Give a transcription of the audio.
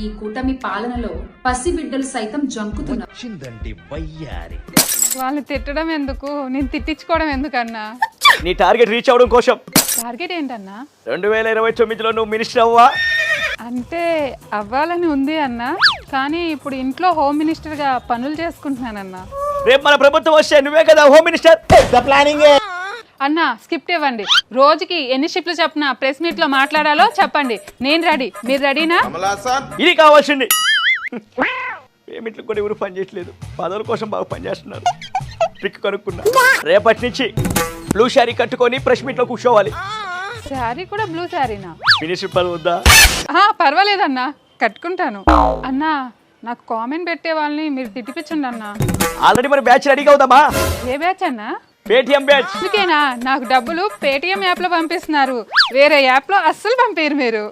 ఈ కూటమి పాలనలో పసిబిడ్డలు సైతం జంకుతున్నారు. వాళ్ళని తిట్టడం ఎందుకు, నేను తిట్టించుకోవడం ఎందుకన్నా? నీ టార్గెట్ రీచ్ అవడం కోసం టార్గెట్ ఏంటన్నా? 2029లో నువ్వు మినిస్టర్ అవ్వా? అంటే అవ్వాలని ఉంది అన్న, కానీ ఇప్పుడు ఇంట్లో హోమ్ మినిస్టర్గా పనులు చేసుకుంటున్నానన్నా. రేపు మన ప్రభుత్వం వస్తే నువ్వే కదా హోమ్ మినిస్టర్. అన్న స్కిప్ట్ ఇవ్వండి. రోజుకి ఎన్ని షిఫ్ట్లు చెప్పిన ప్రెస్ మీట్ లో మాట్లాడాలో చెప్పండి. నేను రెడీ, మీరు రెడీనా? ఇది కావాల్సింది. పేమెంట్లు కూడా ఎవరు పని చేయట్లేదు, పదవుల కోసం బాగా పనిచేస్తున్నారు. ట్రిక్ కనుక్కున్నా, రేపటి నుంచి బ్లూ శారీ కట్టుకొని ప్రెస్ మీట్ లో కూర్చోవాలి. శారీ కూడా బ్లూ శారీనా? మినిస్టర్ పదవి వద్దా? పర్వాలేదన్నా, కట్టుకుంటాను. అన్నా నాకు కామెంట్ పెట్టే వాళ్ళని మీరు తిట్టిపించండి అన్నా. ఆల్రెడీ మన బ్యాచ్ రెడీగా అవుతామా? ఏ బ్యాచ్ అన్నా? Paytm batch. అందుకేనా నాకు డబ్బులు పేటిఎం యాప్ లో పంపిస్తున్నారు, వేరే యాప్ లో అస్సలు పంపారు మీరు.